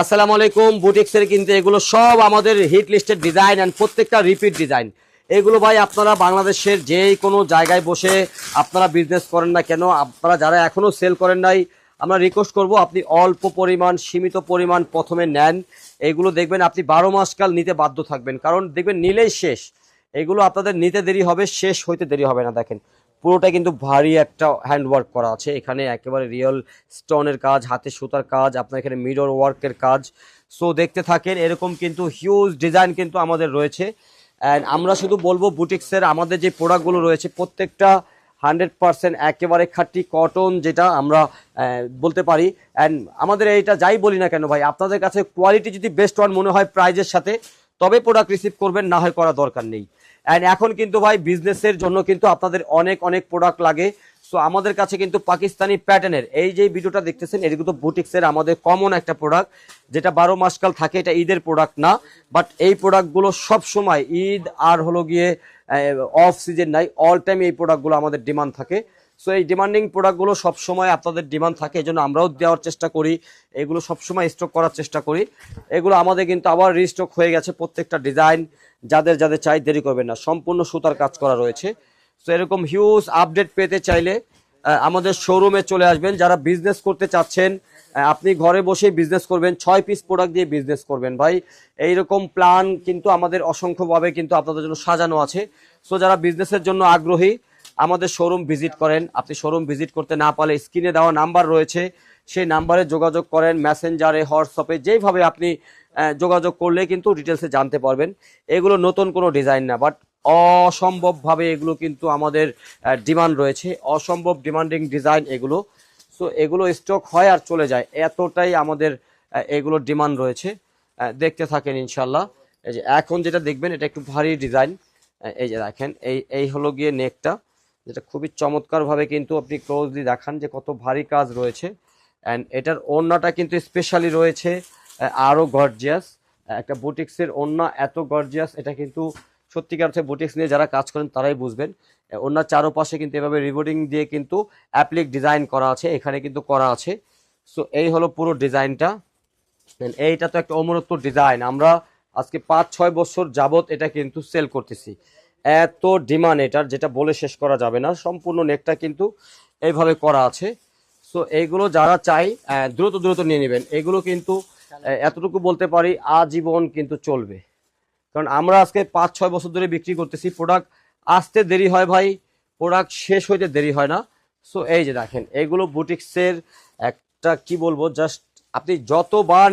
আসসালামু আলাইকুম। বুটিক্সের কিন্তু এগুলো সব আমাদের হিট লিস্টেড ডিজাইন অ্যান্ড প্রত্যেকটা রিপিট ডিজাইন। এগুলো ভাই আপনারা বাংলাদেশের যে কোনো জায়গায় বসে আপনারা বিজনেস করেন না কেন, আপনারা যারা এখনও সেল করেন নাই, আমরা রিকোয়েস্ট করব আপনি অল্প পরিমাণ সীমিত পরিমাণ প্রথমে নেন। এগুলো দেখবেন আপনি 12 মাস কাল নিতে বাধ্য থাকবেন, কারণ দেখবেন নিলেই শেষ। এগুলো আপনাদের নিতে দেরি হবে, শেষ হইতে দেরি হবে না। দেখেন পুরোটা কিন্তু ভারী একটা হ্যান্ডওয়ার্ক করা আছে, এখানে একেবারে রিয়েল স্টোনের কাজ, হাতে সুতার কাজ, আপনার এখানে মিরর ওয়ার্কের কাজ। সো দেখতে থাকেন, এরকম কিন্তু হিউজ ডিজাইন কিন্তু আমাদের রয়েছে। অ্যান্ড আমরা শুধু বলবো বুটিক্সের আমাদের যে প্রোডাক্টগুলো রয়েছে প্রত্যেকটা 100% একেবারে খাঁটি কটন, যেটা আমরা বলতে পারি। অ্যান্ড আমাদের এইটা যাই বলি না কেন ভাই, আপনাদের কাছে কোয়ালিটি যদি বেস্ট ওয়ান মনে হয় প্রাইজের সাথে, তবে প্রোডাক্ট রিসিভ করবেন, না হয় করা দরকার নেই। অ্যান্ড এখন কিন্তু ভাই বিজনেসের জন্য কিন্তু আপনাদের অনেক অনেক প্রোডাক্ট লাগে। সো আমাদের কাছে কিন্তু পাকিস্তানি প্যাটার্নের এই যে ভিডিওটা দেখতেছেন, এটা কিন্তু বুটিক্সের আমাদের কমন একটা প্রোডাক্ট, যেটা 12 মাস কাল থাকে। এটা ঈদের প্রোডাক্ট না, বাট এই প্রোডাক্টগুলো সব সময় ঈদ আর হলো গিয়ে অফ সিজন নাই, অল টাইম এই প্রোডাক্টগুলো আমাদের ডিমান্ড থাকে। সো এই ডিমান্ডিং প্রোডাক্টগুলো সবসময় আপনাদের ডিমান্ড থাকে, এই জন্য আমরাও দেওয়ার চেষ্টা করি, এগুলো সবসময় স্টক করার চেষ্টা করি। এগুলো আমাদের কিন্তু আবার রিস্টক হয়ে গেছে প্রত্যেকটা ডিজাইন। যাদের যাদের চাই দেরি করবেন না, সম্পূর্ণ সুতার কাজ করা রয়েছে। সো এরকম হিউজ আপডেট পেতে চাইলে আমাদের শোরুমে চলে আসবেন। যারা বিজনেস করতে চাচ্ছেন, আপনি ঘরে বসেই বিজনেস করবেন, 6 পিস প্রোডাক্ট দিয়ে বিজনেস করবেন ভাই, এইরকম প্ল্যান কিন্তু আমাদের অসংখ্যভাবে কিন্তু আপনাদের জন্য সাজানো আছে। সো যারা বিজনেসের জন্য আগ্রহী, আমাদের শোরুম ভিজিট করেন। আপনি শোরুম ভিজিট করতে না পারলে স্ক্রিনে দেওয়া নাম্বার রয়েছে, সেই নাম্বারে যোগাযোগ করেন, মেসেঞ্জারে, হোয়াটসঅ্যাপে, যেইভাবে আপনি যোগাযোগ করলে কিন্তু ডিটেলসে জানতে পারবেন। এগুলো নতুন কোনো ডিজাইন না, বাট অসম্ভবভাবে এগুলো কিন্তু আমাদের ডিমান্ড রয়েছে, অসম্ভব ডিমান্ডিং ডিজাইন এগুলো। সো এগুলো স্টক হয় আর চলে যায়, এতটাই আমাদের এগুলোর ডিমান্ড রয়েছে। দেখতে থাকেন ইনশাল্লাহ। এই যে এখন যেটা দেখবেন, এটা একটু ভারী ডিজাইন। এই যে দেখেন, এই এই হলো গিয়ে নেকটা, যেটা খুবই চমৎকারভাবে কিন্তু আপনি ক্লোজলি দেখান যে কত ভারী কাজ রয়েছে। অ্যান্ড এটার ওড়নাটা কিন্তু স্পেশালি রয়েছে আরও গর্জিয়াস। একটা বুটিক্সের ওড়না এত গর্জিয়াস, এটা কিন্তু সত্যিকার অর্থে বুটিক্স নিয়ে যারা কাজ করেন তারাই বুঝবেন। ওড়নার চারোপাশে কিন্তু এভাবে রিবোর্ডিং দিয়ে কিন্তু অ্যাপ্লিক ডিজাইন করা আছে, এখানে কিন্তু করা আছে। সো এই হলো পুরো ডিজাইনটা। এইটা তো একটা অমরত্ব ডিজাইন, আমরা আজকে 5-6 বছর যাবত এটা কিন্তু সেল করতেছি। এত ডিমান্ড এটার, যেটা বলে শেষ করা যাবে না। সম্পূর্ণ নেকটা কিন্তু এইভাবে করা আছে। সো এইগুলো যারা চাই দ্রুত দ্রুত নিয়ে নেবেন। এগুলো কিন্তু এতটুকু বলতে পারি আজীবন কিন্তু চলবে, কারণ আমরা আজকে 5-6 বছর ধরে বিক্রি করতেছি। প্রোডাক্ট আসতে দেরি হয় ভাই, প্রোডাক্ট শেষ হইতে দেরি হয় না। সো এই যে দেখেন, এগুলো বুটিক্সের একটা কি বলবো, জাস্ট আপনি যতবার